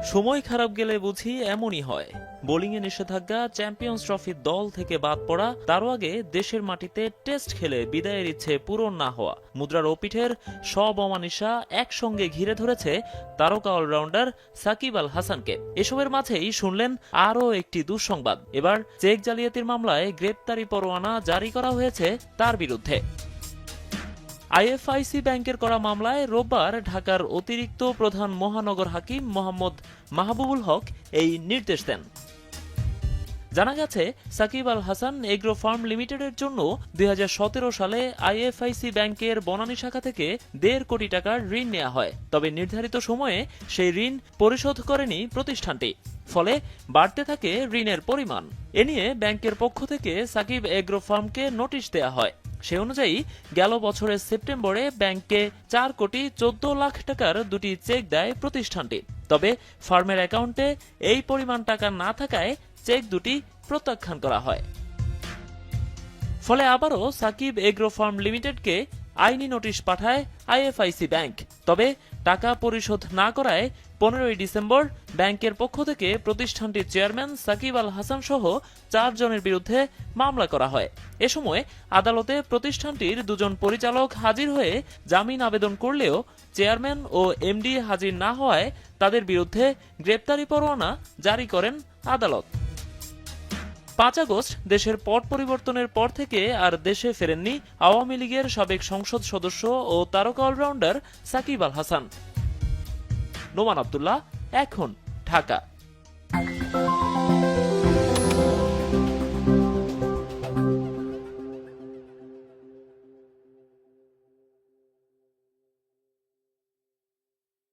সময় খারাপ গেলে বুঝি এমনই হয়। বোলিংয়ে নিষেধাজ্ঞা, চ্যাম্পিয়ন্স ট্রফির দল থেকে বাদ পড়া, তারও আগে দেশের মাটিতে টেস্ট খেলে বিদায়ের ইচ্ছে পূরণ না হওয়া, মুদ্রার ওপিঠের সব অমানিসা একসঙ্গে ঘিরে ধরেছে তারকা অলরাউন্ডার সাকিব আল হাসানকে। এসবের মাঝেই শুনলেন আরও একটি দুঃসংবাদ। এবার চেক জালিয়াতির মামলায় গ্রেপ্তারি পরোয়ানা জারি করা হয়েছে তার বিরুদ্ধে। আইএফআইসি ব্যাংকের করা মামলায় রোববার ঢাকার অতিরিক্ত প্রধান মহানগর হাকিম মোহাম্মদ মাহবুবুল হক এই নির্দেশ দেন। জানা গেছে, সাকিব আল হাসান এগ্রো ফার্ম লিমিটেডের জন্য ২০১৭ সালে আইএফআইসি ব্যাংকের বনানী শাখা থেকে ১.৫ কোটি টাকার ঋণ নেওয়া হয়। তবে নির্ধারিত সময়ে সেই ঋণ পরিশোধ করেনি প্রতিষ্ঠানটি। ফলে বাড়তে থাকে ঋণের পরিমাণ। এ নিয়ে ব্যাংকের পক্ষ থেকে সাকিব এগ্রো ফার্মকে নোটিশ দেয়া হয়। সে অনুযায়ী গেল বছরের সেপ্টেম্বরে ব্যাংককে ৪,১৪,০০,০০০ টাকার দুটি চেক দেয় প্রতিষ্ঠানটি। তবে ফার্মের অ্যাকাউন্টে এই পরিমাণ টাকা না থাকায় চেক দুটি প্রত্যাখ্যান করা হয়। ফলে আবারও সাকিব এগ্রো ফার্ম লিমিটেডকে আইনি নোটিশ পাঠায় আইএফআইসি ব্যাংক। তবে টাকা পরিশোধ না করায় ১৫ই ডিসেম্বর ব্যাংকের পক্ষ থেকে প্রতিষ্ঠানটির চেয়ারম্যান সাকিব আল হাসান সহ ৪ জনের বিরুদ্ধে মামলা করা হয়। এ সময় আদালতে প্রতিষ্ঠানটির ২ জন পরিচালক হাজির হয়ে জামিন আবেদন করলেও চেয়ারম্যান ও এমডি হাজির না হওয়ায় তাদের বিরুদ্ধে গ্রেপ্তারি পরোয়ানা জারি করেন আদালত। ৫ আগস্ট দেশের পট পরিবর্তনের পর থেকে আর দেশে ফেরেননি আওয়ামী লীগের সাবেক সংসদ সদস্য ও তারকা অলরাউন্ডার সাকিব আল হাসান। নোমান আব্দুল্লাহ, এখন, ঢাকা।